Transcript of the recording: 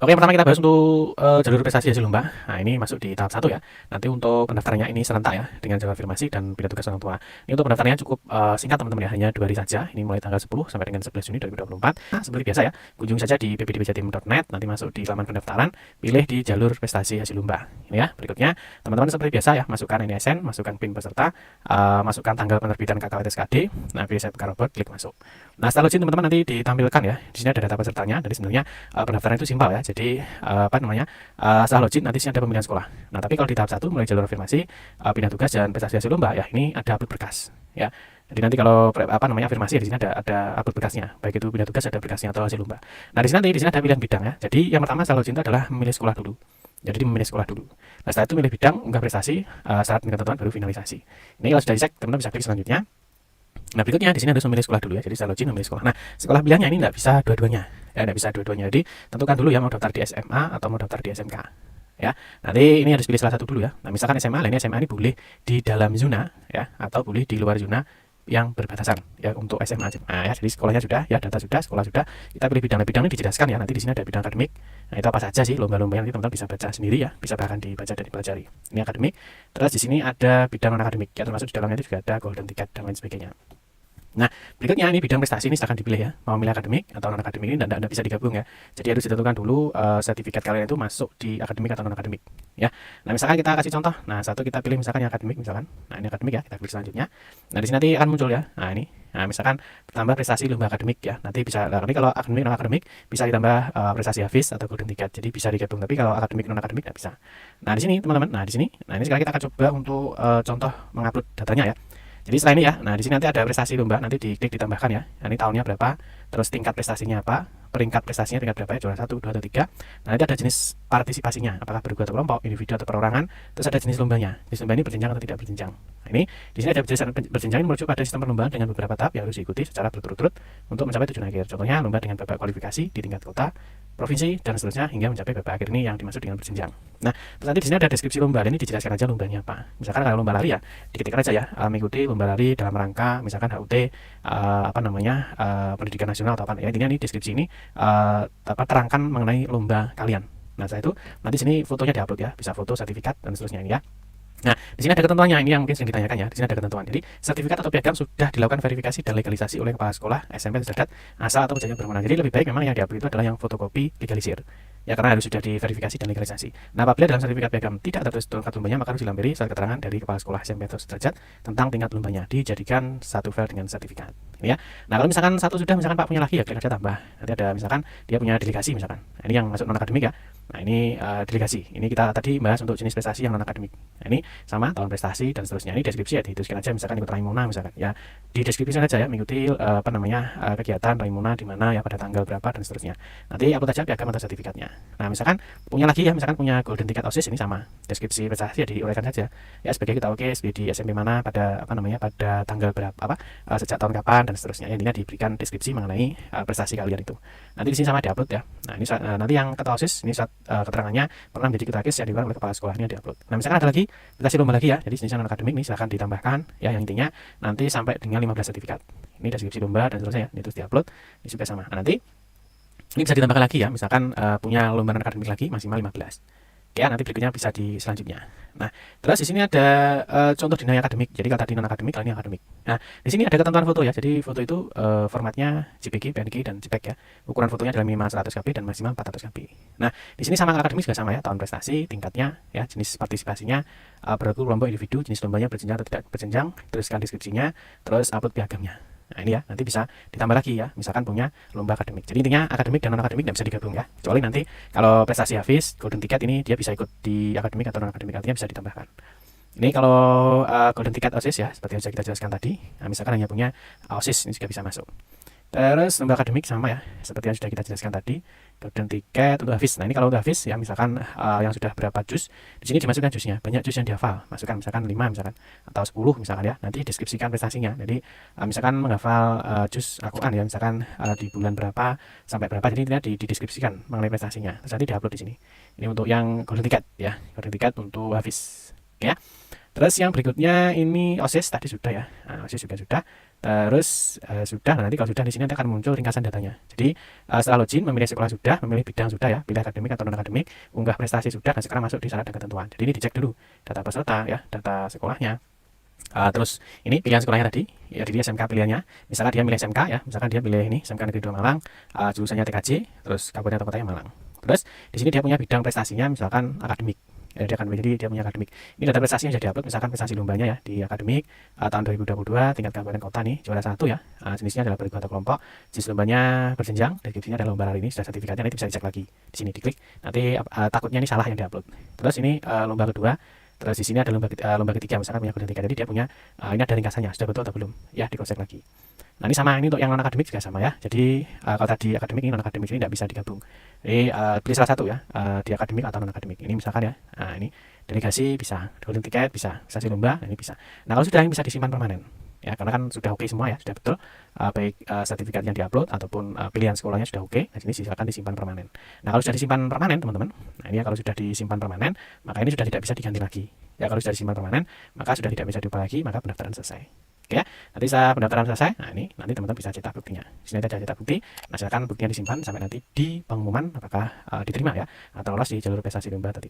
Oke, yang pertama kita bahas untuk jalur prestasi hasil lomba. Nah, ini masuk di tahap 1 ya. Nanti untuk pendaftarannya ini serentak ya dengan jalur afirmasi dan bina tugas orang tua. Ini untuk pendaftarannya cukup singkat teman-teman ya, hanya 2 hari saja. Ini mulai tanggal 10 sampai dengan 11 Juni 2024. Nah, seperti biasa ya, kunjungi saja di ppdbjatim.net, nanti masuk di halaman pendaftaran, pilih di jalur prestasi hasil lomba. Ini ya, berikutnya teman-teman seperti biasa ya, masukkan NISN, masukkan PIN peserta, masukkan tanggal penerbitan KKWT SKD, nah pilih set robot, klik masuk. Nah, setelah login teman-teman nanti ditampilkan ya. Di sini ada data pesertanya. Jadi sebenarnya pendaftaran itu simpel ya. Jadi setelah login nanti sini ada pemilihan sekolah. Nah, tapi kalau di tahap 1 mulai jalur afirmasi, pindah tugas dan prestasi hasil lomba ya, ini ada upload berkas ya. Jadi nanti kalau afirmasi ya, di sini ada upload berkasnya. Baik itu pindah tugas, ada berkasnya atau hasil lomba. Nah, di sini ada pilihan bidang ya. Jadi yang pertama setelah login itu adalah memilih sekolah dulu. Jadi memilih sekolah dulu. Nah, setelah itu milih bidang, unggah prestasi, syarat dan ketentuan baru finalisasi. Ini kalau sudah dicek, teman-teman bisa klik selanjutnya. Nah, berikutnya di sini harus memilih sekolah dulu ya. Jadi saya login memilih sekolah. Nah, sekolah pilihannya ini tidak bisa dua-duanya. Ya, tidak bisa dua-duanya. Jadi tentukan dulu ya mau daftar di SMA atau mau daftar di SMK. Ya, nanti ini harus pilih salah satu dulu ya. Nah, misalkan SMA, ini SMA ini boleh di dalam zona ya, atau boleh di luar zona yang berbatasan ya untuk SMA aja. Nah, ya, jadi sekolahnya sudah, ya data sudah, sekolah sudah. Kita pilih bidang. Nah, bidang ini dijelaskan ya. Nanti di sini ada bidang akademik. Nah, itu apa saja sih lomba-lomba yang teman-teman bisa baca sendiri ya, bisa bahkan dibaca dan dipelajari. Ini akademik. Terus di sini ada bidang non akademik ya, termasuk di dalamnya itu juga ada golden ticket dan lain sebagainya. Nah, berikutnya ini bidang prestasi ini silahkan dipilih ya. Mau milih akademik atau non akademik ini tidak bisa digabung ya. Jadi harus ditentukan dulu sertifikat kalian itu masuk di akademik atau non akademik ya. Nah, misalkan kita kasih contoh. Nah, satu kita pilih misalkan yang akademik misalkan. Nah, ini akademik ya, kita klik selanjutnya. Nah, di sini nanti akan muncul ya. Nah, ini. Nah, misalkan tambah prestasi lomba akademik ya. Nanti bisa ini kalau akademik non akademik bisa ditambah prestasi Hafiz atau golden ticket. Jadi bisa digabung. Tapi kalau akademik non akademik tidak bisa. Nah, di sini teman-teman. Nah, di sini. Nah, ini sekarang kita akan coba untuk contoh mengupload datanya ya. Jadi setelah ini ya, nah di sini nanti ada prestasi lomba, nanti diklik ditambahkan ya. Nah, ini tahunnya berapa, terus tingkat prestasinya apa, peringkat prestasinya tingkat berapa ya, juara 1, 2, atau 3. Nah, nanti ada jenis partisipasinya, apakah bergu atau kelompok, individu atau perorangan, terus ada jenis lombanya. Jenis lomba ini berjenjang atau tidak berjenjang. Nah, ini di sini ada penjelasan berjenjang ini merujuk pada sistem perlombaan dengan beberapa tahap yang harus diikuti secara berturut-turut untuk mencapai tujuan akhir. Contohnya lomba dengan babak kualifikasi di tingkat kota, provinsi dan seterusnya hingga mencapai babak akhir ini yang dimaksud dengan berjenjang. Nah, terus nanti di sini ada deskripsi lomba, ini dijelaskan aja lombanya apa. Misalkan kalau lomba lari ya, diketikkan aja ya, mengikuti lomba lari dalam rangka misalkan HUT pendidikan nasional atau apa. Ya, intinya ini deskripsi ini terangkan mengenai lomba kalian. Nah, setelah itu nanti sini fotonya diupload ya, bisa foto, sertifikat dan seterusnya ini ya. Nah, di sini ada ketentuannya, ini yang mungkin sering ditanyakan ya. Di sini ada ketentuan. Jadi, sertifikat atau piagam sudah dilakukan verifikasi dan legalisasi oleh kepala sekolah, SMP, sederajat, asal atau pejabat berwenang. Jadi lebih baik memang yang diupload itu adalah yang fotokopi legalisir. Ya, karena harus sudah diverifikasi dan legalisasi. Nah, apabila dalam sertifikat piagam tidak tertulis tingkat lombanya, maka harus dilampiri surat keterangan dari kepala sekolah SMP atau sederajat tentang tingkat lombanya. Dijadikan satu file dengan sertifikat. Ini ya. Nah, kalau misalkan satu sudah, misalkan Pak punya lagi ya, klik aja tambah. Nanti ada misalkan dia punya delegasi misalkan. Nah, ini yang masuk non akademik ya. Nah, ini delegasi. Ini kita tadi bahas untuk jenis prestasi yang non akademik. Nah, ini sama tahun prestasi dan seterusnya. Ini deskripsi ya, dituliskan aja misalkan ikut Raimuna misalkan ya, di deskripsi aja ya, mengikuti kegiatan Raimuna di mana ya pada tanggal berapa dan seterusnya. Nanti upload aja piagam atau sertifikatnya. Nah, misalkan punya lagi ya, misalkan punya golden ticket OSIS, ini sama deskripsi prestasi ya, diuraikan saja ya, sebagai kita di SMP mana pada pada tanggal berapa sejak tahun kapan dan seterusnya. Intinya diberikan deskripsi mengenai prestasi kalian itu. Nanti di sini sama diupload ya. Nah, ini nanti yang ketua OSIS ini keterangannya pernah menjadi ketua KIS yang dilakukan oleh kepala sekolah, ini diupload. Nah, misalkan ada lagi prestasi lomba lagi ya, jadi jenis non akademik ini silahkan ditambahkan ya, yang intinya nanti sampai dengan 15 sertifikat. Ini deskripsi lomba dan seterusnya ya, ini terus diupload, ini juga sama. Nah, nanti ini bisa ditambahkan lagi ya, misalkan punya lomba non akademik lagi maksimal 15. Ya, nanti berikutnya bisa di selanjutnya. Nah, terus di sini ada contoh dinilai akademik. Jadi kalau tadi non akademik, kali ini akademik. Nah, di sini ada ketentuan foto ya. Jadi foto itu formatnya JPG, PNG dan JPEG ya. Ukuran fotonya adalah minimal 100 KB dan maksimal 400 KB. Nah, di sini sama akademik juga sama ya, tahun prestasi, tingkatnya ya, jenis partisipasinya, berlaku kelompok individu, jenis lombanya berjenjang atau tidak berjenjang, teruskan deskripsinya, terus upload piagamnya. Nah, ini ya, nanti bisa ditambah lagi ya, misalkan punya lomba akademik. Jadi intinya akademik dan non akademik tidak bisa digabung ya, kecuali nanti kalau prestasi Hafiz, golden ticket ini dia bisa ikut di akademik atau non akademik, artinya bisa ditambahkan. Ini kalau golden ticket OSIS ya, seperti yang sudah kita jelaskan tadi. Nah, misalkan hanya punya OSIS, ini juga bisa masuk. Terus lomba akademik sama ya, seperti yang sudah kita jelaskan tadi, golden ticket untuk Hafiz. Nah, ini kalau untuk Hafiz ya, misalkan yang sudah berapa juz, di sini dimasukkan juznya, banyak juz yang dihafal, masukkan misalkan 5 misalkan atau 10 misalkan ya. Nanti deskripsikan prestasinya. Jadi misalkan menghafal juz Al-Qur'an ya, misalkan di bulan berapa sampai berapa, jadi intinya dideskripsikan mengenai prestasinya. Terus nanti diupload di sini. Ini untuk yang golden ticket ya, golden ticket untuk Hafiz. Ya. Terus yang berikutnya ini OSIS tadi sudah ya, nah, OSIS juga sudah. Terus sudah, nah nanti kalau sudah di sini nanti akan muncul ringkasan datanya. Jadi setelah login, memilih sekolah sudah, memilih bidang sudah ya, pilih akademik atau non akademik, unggah prestasi sudah, dan sekarang masuk di syarat dan ketentuan. Jadi ini dicek dulu data peserta ya, data sekolahnya. Terus ini pilihan sekolahnya tadi, ya jadi SMK pilihannya. Misalkan dia milih SMK ya, misalkan dia pilih ini SMK Negeri 2 Malang, jurusannya TKJ, terus kabupaten atau kotanya Malang. Terus di sini dia punya bidang prestasinya, misalkan akademik. Ya, jadi dia punya akademik. Ini data prestasi yang sudah diupload, misalkan prestasi lombanya ya di akademik tahun 2022 tingkat kabupaten kota nih juara 1 ya. Jenisnya adalah bergu atau kelompok. Jenis lombanya berjenjang, deskripsinya adalah lomba lari ini sudah sertifikatnya, nanti bisa dicek lagi. Di sini diklik, nanti takutnya ini salah yang diupload. Terus ini lomba kedua. Terus di sini ada lomba ketiga, misalkan punya golden 3, jadi dia punya ini ada ringkasannya, sudah betul atau belum ya, dicek lagi. Nah ini sama, ini untuk yang non akademik juga sama ya. Jadi kalau tadi akademik, ini non akademik, ini tidak bisa digabung. Jadi pilih salah satu ya, di akademik atau non akademik. Ini misalkan ya, nah ini delegasi bisa, golden ticket bisa, prestasi lomba, nah ini bisa. Nah kalau sudah, ini bisa disimpan permanen ya, karena kan sudah oke semua ya, sudah betul, baik sertifikat yang diupload ataupun pilihan sekolahnya sudah oke. Nah ini silakan disimpan permanen. Nah kalau sudah disimpan permanen teman-teman, nah ini ya, kalau sudah disimpan permanen, maka ini sudah tidak bisa diganti lagi ya. Kalau sudah disimpan permanen, maka sudah tidak bisa diubah lagi, maka pendaftaran selesai. Oke ya, nanti saat pendaftaran selesai, nah ini nanti teman-teman bisa cetak buktinya. Di sini ada cetak bukti. Nah silakan buktinya disimpan sampai nanti di pengumuman apakah diterima ya, atau lolos di jalur prestasi lomba atau tidak.